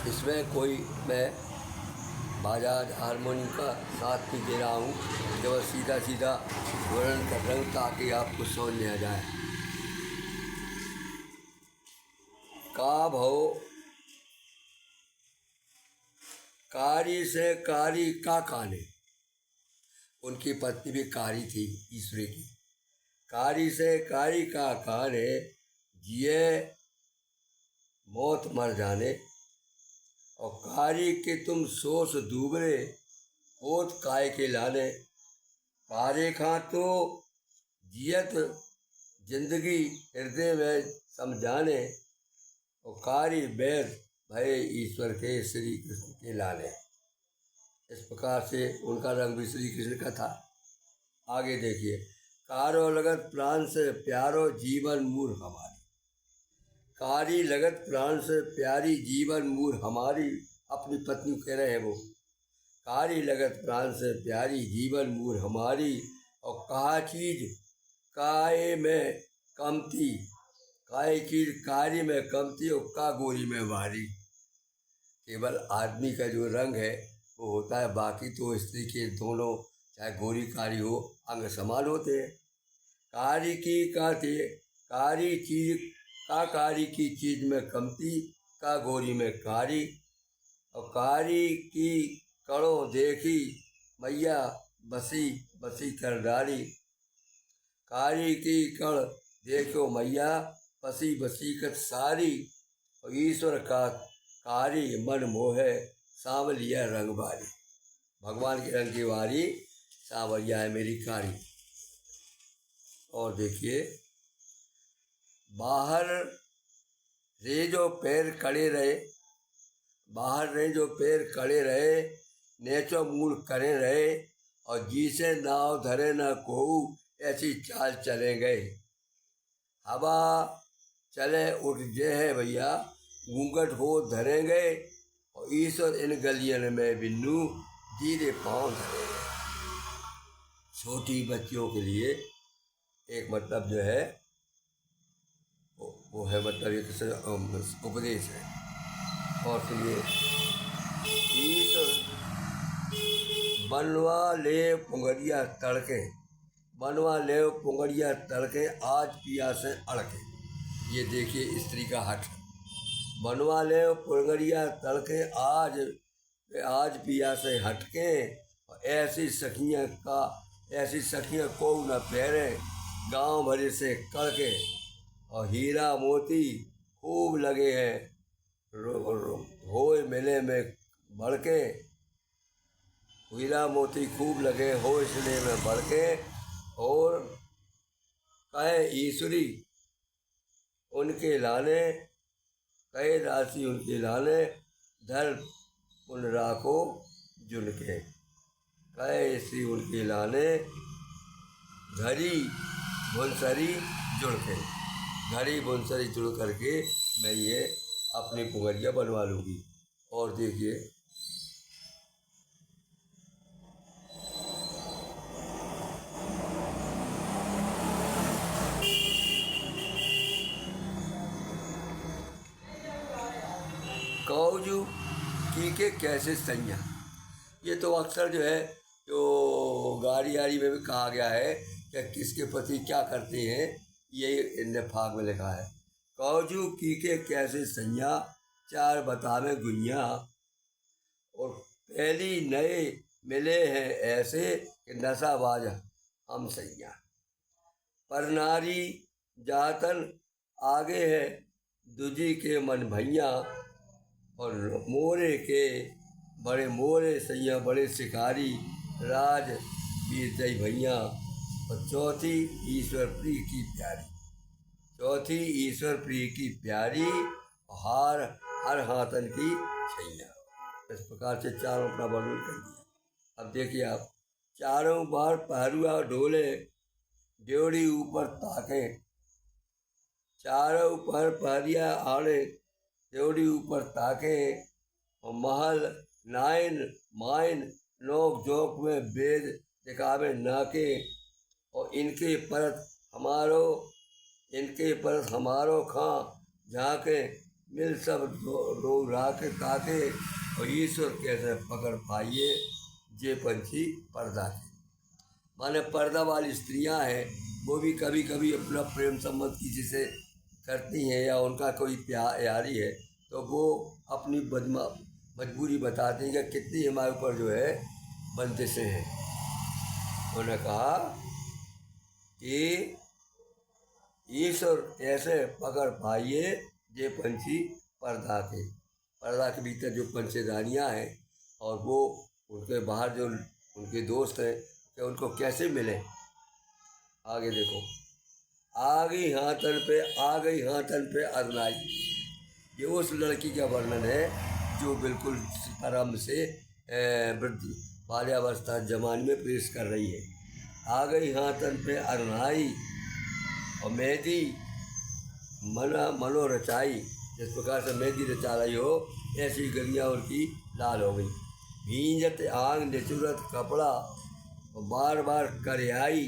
इसमें कोई मैं बाजाज हारमोनियम का साथ भी दे रहा हूँ, केवल सीधा सीधा वर्णन कर रहा हूँ ताकि आपको समझ में आ जाए। का भव कारी से कारी का काने। उनकी पत्नी भी कारी थी ईश्वरी की। कारी से कारी का काने, जिए मौत मर जाने। और कारी के तुम सोच दूबरे, होत काय के लाने। कारे खां तो जियत जिंदगी हृदय में समझाने। और कारी बैर भय ईश्वर के श्री कृष्ण के लाले। इस प्रकार से उनका रंग भी श्री कृष्ण का था। आगे देखिए, कारो लगत प्राण से प्यारो जीवन मूर हमारी। कारी लगत प्राण से प्यारी जीवन मूर हमारी। अपनी पत्नी कह रहे हैं वो, कारी लगत प्राण से प्यारी जीवन मूर हमारी। और कहा चीज काय में कमती, काय चीज कारी में कमती और का गोरी में भारी। केवल आदमी का जो रंग है वो होता है, बाकी तो स्त्री के दोनों चाहे गोरी कारी हो अंग समान होते हैं। कारी की काते, कारी चीज का कारी की चीज में कमती, का गोरी में कारी। और कारी की कड़ों देखी मैया बसी बसी कर डारी। कारी की कड़ देखो मैया बसी बसी कर सारी। और ईश्वर का कारी मन मोहे सांवलिया रंग बारी। भगवान के रंग की वारी सांवलिया है मेरी कारी। और देखिए, बाहर रे जो पैर खड़े रहे, बाहर रे जो पैर खड़े रहे, नेचो मूल करे रहे। और जिसे नाव धरे न कोऊ, ऐसी चाल चले गए। हवा चले उठ जे है भैया, घूंघट हो धरे गए। और ईश्वर इन गलियन में बिन्नू, धीरे पाँव धरे गए। छोटी बच्चियों के लिए एक मतलब जो है वो है, मतलब एक उपदेश है। और सुनिए, ईश्वर बनवा ले पुंगरिया तड़के, बनवा ले पुंगरिया तड़के, आज पिया से अड़के। ये देखिए स्त्री का हट। बनवा ले पुंगरिया तड़के, आज पिया से हटके। और ऐसी सखियाँ को न पैरे, गांव भरे से कड़के। और हीरा मोती खूब लगे हैं होए मिले में बढ़के। हीरा मोती खूब लगे हो इसलिए में बढ़के। और कहे ईश्वरी उनके लाने, कहे राशि उनके लाने, धर पुन राखो जुनके। कहे ईश्वरी उनके लाने, घड़ी भुनसरी जुड़ के। घड़ी भुनसरी जुड़ करके मैं ये अपनी पुंगरिया बनवा लूँगी। और देखिए, कौजू की के कैसे सैया। ये तो अक्सर जो है जो गाड़ी आड़ी में भी कहा गया है कि किसके पति क्या करते हैं, ये इनने फाग में लिखा है। कौजू की के कैसे सैया, चार बतावे गुइया। और पहली नए मिले हैं ऐसे कि नशाबाज हम सैया। पर नारी जातन आगे है दूजी के मन भैया। और मोरे के बड़े मोरे सैया बड़े शिकारी, राज वीर जय भैया। और चौथी ईश्वर प्रिय की प्यारी, चौथी ईश्वर प्रिय की प्यारी। हार हर हाथन की छैया। इस प्रकार से चारों का वर्णन कर दिया। अब देखिए आप, चारों बार पहरुआ ढोले, ड्योढ़ी ऊपर ताके। चारों पर पहरिया आड़े, ड्योढ़ी ऊपर ताके। और महल नाइन माइन, नोक जोक में वेद दिखावे नाके। और इनके परत हमारो खां झांके, मिल सब लोग राख ताके, और ईश्वर कैसे पकड़ पाइए जे पंछी पर्दा के। माने पर्दा वाली स्त्रियां हैं, वो भी कभी कभी अपना प्रेम संबंध किसी से करती हैं या उनका कोई प्यार यारी है, तो वो अपनी मजबूरी बताती हैं कि कितनी हमारे ऊपर जो है बंदिशें हैं। उन्होंने कहा कि ईश्वर कैसे पकड़ पाइए जे पंछी पर्दा के भीतर जो पंछीदानियाँ हैं, और वो उनके बाहर जो उनके दोस्त हैं, कि उनको कैसे मिले। आगे देखो, आ गई हाथन पे अरनाई। ये उस लड़की का वर्णन है जो बिल्कुल आराम से वृद्ध बाल्यावस्था जमाने में पेश कर रही है। आ गई हाथन पे अरनाई, और मेहंदी मनो रचाई। जिस प्रकार से मेहंदी रचा रही हो, ऐसी गलियाँ उनकी लाल हो गई। भींजत आंग निचुरत कपड़ा, और बार बार करियाई,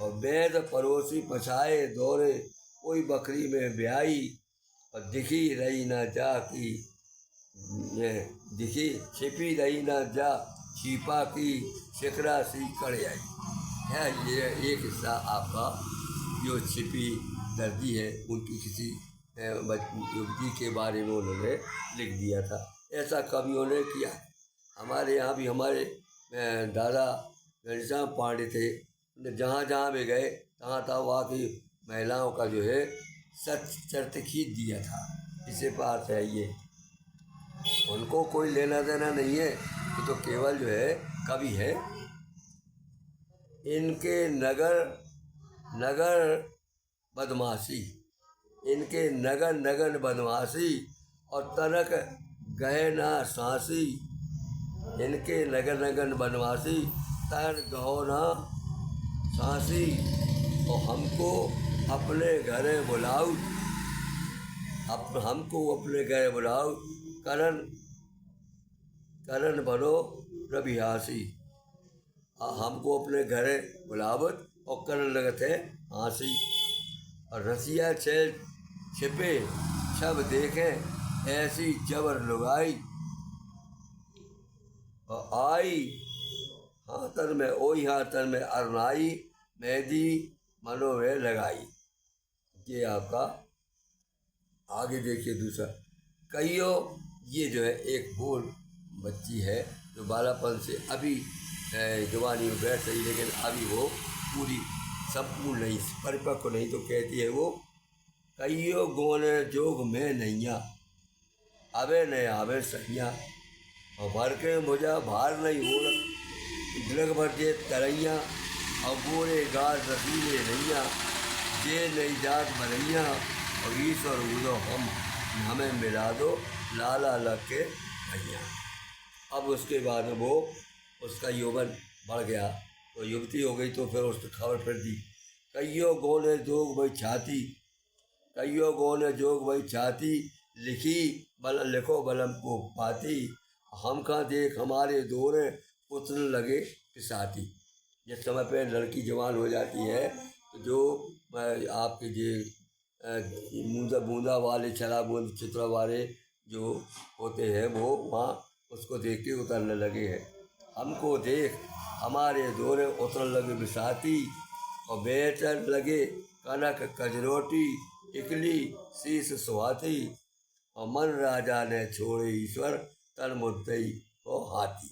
और वेद परोसी पछाए दौरे, कोई बकरी में ब्याई, और दिखी रही न जा की दिखी छिपी रही न जा, छिपा की शिखरा सी कड़ियाई। है ये एक हिस्सा आपका जो छिपी दर्दी है उनकी किसी युवती के बारे में उन्होंने लिख दिया था। ऐसा कवियों ने किया। हमारे यहाँ भी हमारे दादा घनश्याम पांडे थे, जहाँ जहाँ भी गए तहाँ तहाँ वहाँ की महिलाओं का जो है चरित्र खींच दिया था। इसे पास है ये, उनको कोई लेना देना नहीं है, तो केवल जो है कवि है। इनके नगर बदमाशी, इनके नगर बदमाशी, और तनक गहे ना सांसी। इनके नगर बदमाशी, तन गहो ना सांसी, और हमको अपने घरे बुलाओ, हमको अपने घरे बुलाओ, करण बनो रबिहासी। हमको अपने घरे बुलावत और करण लगत है हाँसी। और रसिया छे छिपे सब देखें, ऐसी जबर लुगाई, और आई हाथन में अरनाई, मेहंदी मनो में लगाई। ये आपका आगे देखिए दूसरा। कईयों, ये जो है एक भूल बच्ची है जो बालापन से अभी जवानी में बैठ रही, लेकिन अभी वो पूरी संपूर्ण नहीं, परिपक्व नहीं, तो कहती है वो, कईयों गोने जोग में नैया, अबे न आवे सैया, और भर के मुझा भार नहीं ओढ़, गिरग भर जे तरैया, और गोरे गार रसीले नैया, जे नई जात बनैया, और ईश्वर उदो हमें मिला दो लाला लग के भैया। अब उसके बाद वो उसका यौवन बढ़ गया, तो युवती हो गई, तो फिर उसने खबर फिर दी। कईयों गोने जोग भाई छाती, कईयों गोने जोग भाई छाती, लिखो बलम को पाती, हम कहाँ देख हमारे दौरे उतरने लगे पिसाती। जिस समय पे लड़की जवान हो जाती है, तो जो आपके जो बूंदा वाले शराब बूंद चित्रा वाले जो होते हैं, वो वहाँ उसको देख के उतरने लगे हैं। हमको देख हमारे दौरे उतरने लगे बिसाती, और बेचन लगे कनक कजरोटी, इकली शीश सुहाती, और मन राजा ने छोड़े ईश्वर, तन मुद्दई को हाथी।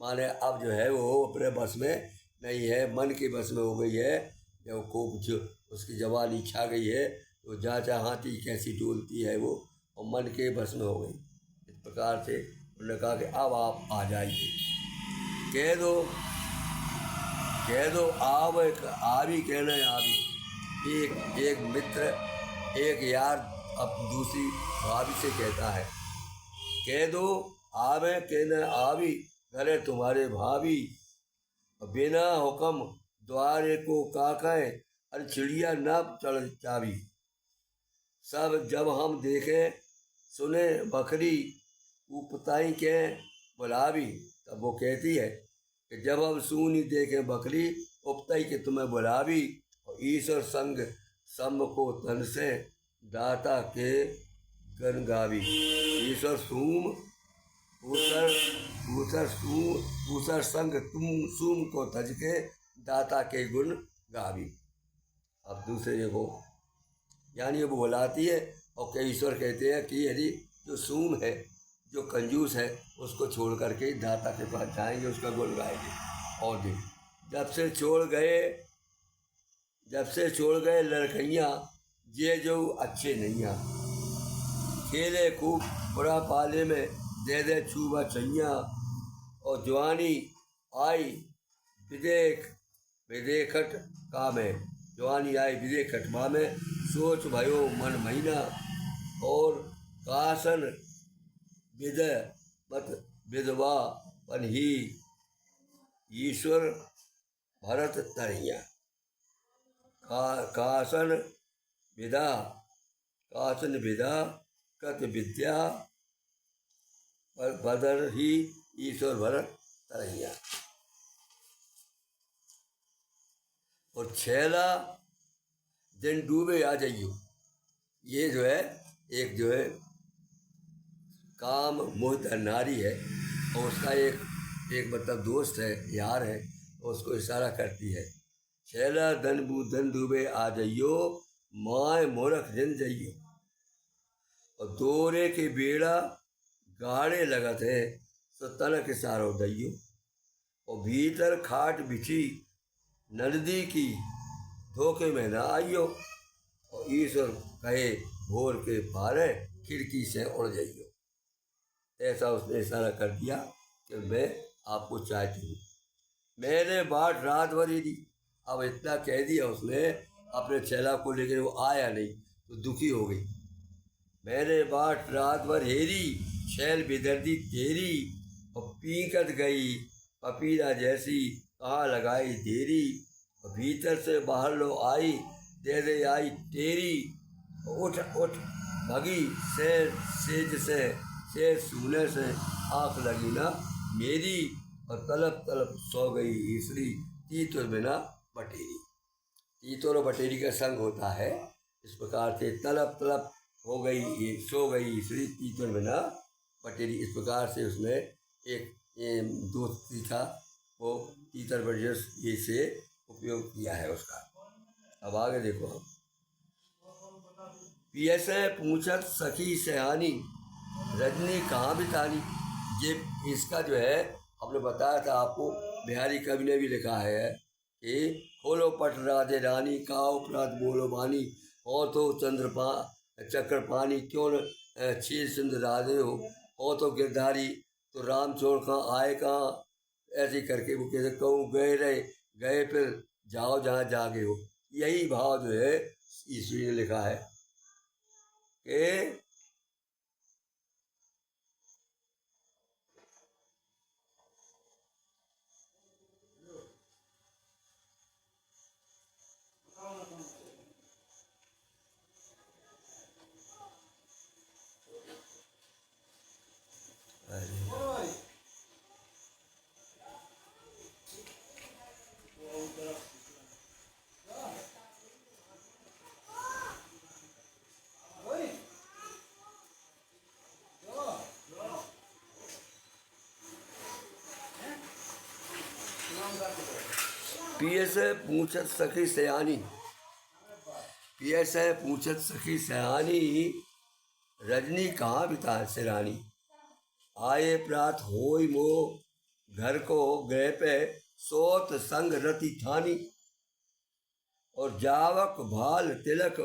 माने अब जो है वो अपने बस में नहीं है, मन के बस में हो गई है। जब खूब जो उसकी जवानी छा गई है, तो जाचा हाथी कैसी डोलती है वो, और मन के बस में हो गई। इस प्रकार से उन्होंने कहा कि अब आप आ जाइए, कह दो आवी कहना है आवी। एक मित्र एक यार अब दूसरी भाभी से कहता है, कह दो आवे कहना आवी, घरे तुम्हारे भाभी, बिना हुक्म द्वारे को काकय, अरे चिड़िया न चढ़ चाबी। सब जब हम देखें सुने बकरी, उपताई के बुलावी। तब वो कहती है कि जब हम सूनी देखें बकरी, उपताई के तुम्हें बुलावी, और ईश्वर संग सम को तन से दाता के गण गावी। ईश्वर सूम ऊसर ऊसर सूम ऊसर संग तुम सूम को तज के दाता के गुण गावी। अब दूसरे देखो, यानी वो बुलाती है और कई ईश्वर कहते हैं कि यदि जो सूम है, जो कंजूस है, उसको छोड़ करके दाता के पास जाएंगे, उसका गुण गाएंगे। और भी जब से छोड़ गए लड़कैयाँ, ये जो अच्छे नैया, खेले खूब बुरा पाले में दे दे छूबा छैया। और जवानी आई विदेखट का में, जवानी आई विदेखट माँ में, सोच भयो मन महीना। और कासन विद मत विधवा पन ही, ईश्वर भरत तरैया। कासन विदा कत विद्या, बदर ही ईश्वर भरत तरैया। और छैला दिन डूबे आ जाइयो, ये जो है एक जो है काम मोहित नारी है, और उसका एक मतलब दोस्त है, यार है, उसको इशारा करती है। छैला धन डूबे आ जाइयो, माए मोरख दिन जाइयो। और दोरे के बेड़ा गाड़े लगत है, तो तनक सारो दैयो। और भीतर खाट बिछी नदी की, धोखे में ना आइयो। और ईश्वर कहे भोर के पारे, खिड़की से उड़ जाइयो। ऐसा उसने इशारा कर दिया कि मैं आपको चाहती हूँ। मैंने बाट रात भर ही दी। अब इतना कह दिया उसने अपने छैला को, लेकिन वो आया नहीं, तो दुखी हो गई। मैंने बाट रात भर हेरी, छैल बेदर्दी तेरी। और पीकत गई पपीरा जैसी, कहाँ लगाई देरी। और भीतर से बाहर लो आई, दे दे आई तेरी। उठ उठ भगी सेज से सूने से, आँख लगी ना मेरी। और तलब सो गई ईसरी, तीतुर बिना बटेरी। तीतुर और बटेरी का संग होता है, इस प्रकार से तलब हो गई, सो गई ईसरी, तीतुर बिना बटेरी। इस प्रकार से उसने एक दोस्ती का वो तीतर बजस ये से उपयोग किया है उसका। अब आगे देखो, हम पियसे पूछत सखी सयानी, रजनी कहाँ बितानी। ये इसका जो है हमने बताया था आपको, बिहारी कवि ने भी लिखा है कि खोलो पट राधे रानी, का उपराध बोलो बानी। हो तो चक्र पानी, क्यों न छीर सिंध राधे हो तो गिरधारी, तो राम छोड़ कहाँ आए कहाँ। ऐसे करके वो कहते कहूँ गए फिर जाओ जहाँ जागे हो। यही भाव जो है ईश्वरी ने लिखा है कि पियसे पूछत सखी सयानी, पियसे पूछत सखी सयानी, रजनी कहाँ बिता सिरानी। आए प्रात होई मो घर को, गए पे सोत संग रति ठानी। और जावक भाल तिलक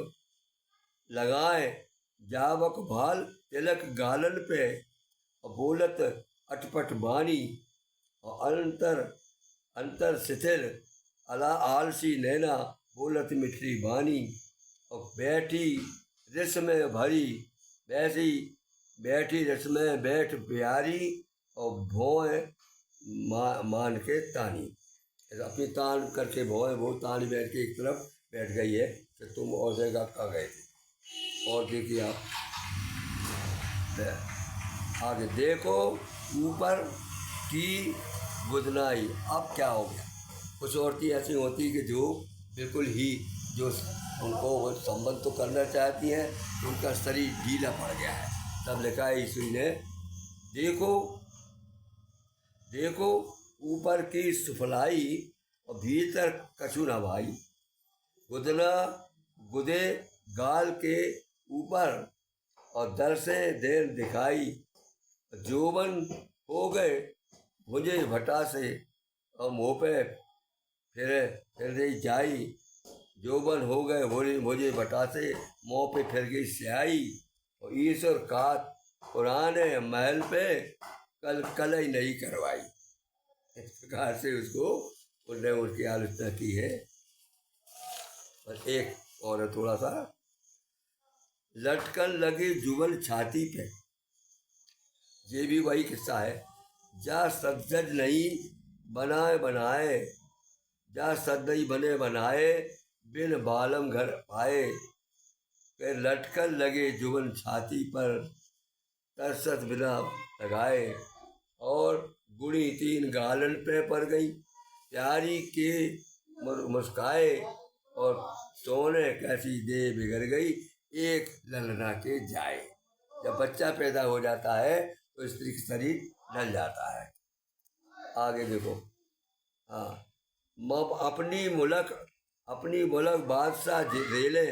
लगाए, जावक भाल तिलक गालन पे। और बोलत अटपट बानी, और अंतर शिथिल अला आलसी नैना, बोलत मिठरी बानी। और बैठी रिस में भरी, बैठी रिस में बैठ प्यारी। और भोए मान के तानी, अपनी तान करके भोए वो तानी बैठ के एक तरफ बैठ गई है कि तुम और जगह कहाँ गए थे। और देखिए आप आगे देखो, ऊपर की गुदनाई। अब क्या हो गया, कुछ औरतें ऐसी होती कि जो बिल्कुल ही जो उनको वो संबंध तो करना चाहती हैं, उनका शरीर ढीला पड़ गया है। तब लिखा है ईश्वरी ने, देखो देखो ऊपर की सुफलाई और भीतर कछु न भाई, गुदना गुदे गाल के ऊपर और दर से देर दिखाई, जोबन हो गए मुझे भटा से और मुँह पे फिर गई जाई, जोबन हो गए मुझे भटा से मुँह पे फिर गई स्याही, और ईश्वर का पुराने महल पे कल कलई नहीं करवाई। इस प्रकार से उसको उन्होंने उसकी आलोचना की है। और एक और थोड़ा सा, लटकन लगी जुबन छाती पे, ये भी वही किस्सा है। जा सज्जद नहीं बनाए जा सद नहीं बने बनाए, बिन बालम घर पाए, के लटकन लगे जुबन छाती पर, तरसत बिना लगाए, और गुड़ी तीन गालन पे पड़ गई, प्यारी के मुस्काए, और सोने कैसी दे बिगड़ गई, एक ललना के जाए। जब बच्चा पैदा हो जाता है तो स्त्री का शरीर ढल जाता है। आगे देखो, हाँ, अपनी मुलक बादशाह रेले,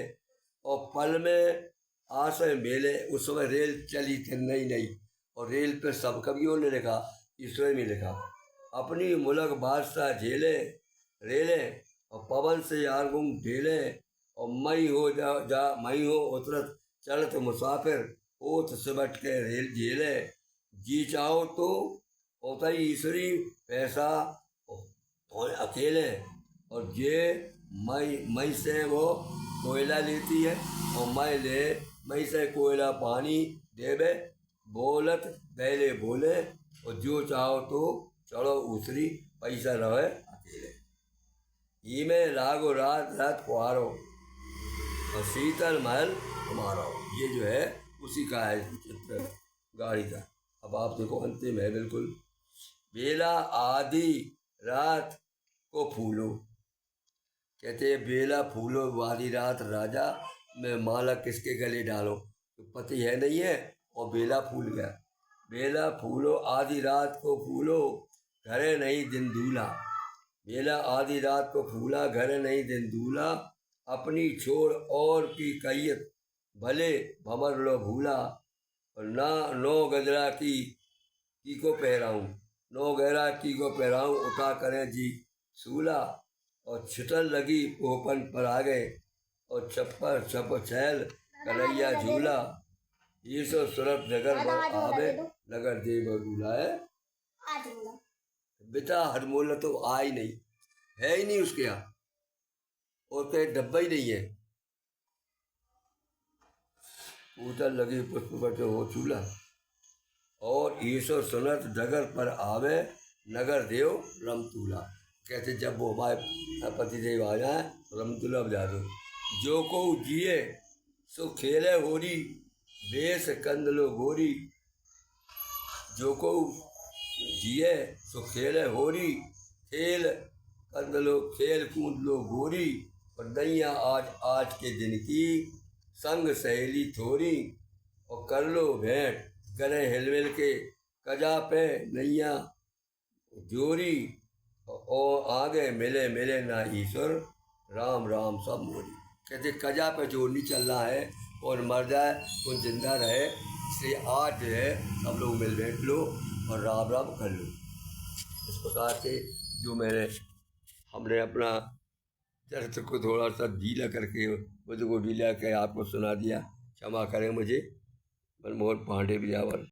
और पल में आशय मेले। उस समय रेल चली थी नहीं, और रेल पे सब कवियों ने लिखा, ईश्वर ने लिखा, अपनी मुलक बादशाह झेले रेले, और पवन से यारगुम ढेले, और मई हो उतरत चलत मुसाफिर, ओत सिमट के रेल झेले, जी चाहो तो उतरी ईश्वरी पैसा अकेले, और ये मई से वो कोयला लेती है, और मई से कोयला पानी देवे, बोलत पहले बोले, और जो चाहो तो चढ़ो उतरी पैसा रहे अकेले, ई में लागो रात कुहारो, और शीतल महल तुम्हारा। ये जो है उसी का है चित्र गाड़ी का। अब आप देखो अंतिम है बिल्कुल, बेला आधी रात को फूलो, कहते हैं बेला फूलो आधी रात राजा में माला किसके गले डालो, तो पति है नहीं है और बेला फूल गया। बेला फूलो आधी रात को फूलो, घरे नहीं दिन दूल्हा, बेला आधी रात को फूला घरे नहीं दिन दूल्हा, अपनी छोड़ और की कैयत भले भमर लो भूला, और ना नो गजरा की को पहराऊँ, नो गहरा की को पहराऊँ, उठा करें जी सूला, और छिटल लगी पोपन पर आ गए, और छप्पर छप छैल कन्हैया झूला, ये सो सुरत नगर पर आवे, नगर देव दूल्हा है। बेटा हरमोला तो आ ही नहीं, है ही नहीं उसके यहाँ, और कहीं डब्बा ही नहीं है। उतर लगी पुष्प पर हो चूल्हा, और ईश्वर सुनत डगर पर आवे, नगर देव रमतूला। कहते जब वो हमारे पतिदेव आ जाए रमतूला बजा दो। जो को जिए सो खेले होरी, बेस कंदलो गोरी, जो को जिए सो खेले होरी, खेल कूद लो गोरी, और नैया आज के दिन की संग सहेली थोड़ी, और कर लो भेंट गले हिलमिल के, कजा पे नैया जोरी, और आगे मिले ना ईश्वर, राम राम सब मोरी। कहते कजा पे जोर नहीं चलना है, और मर जाए तो जिंदा रहे, इसलिए आज जो है सब लोग मिल बैठ लो और राम राम कर लो। इस प्रकार से जो हमने अपना चरित्र को थोड़ा सा ढीला करके मुझको ढीला के आपको सुना दिया, क्षमा करें मुझे। मनमोहन पांडे बियावर।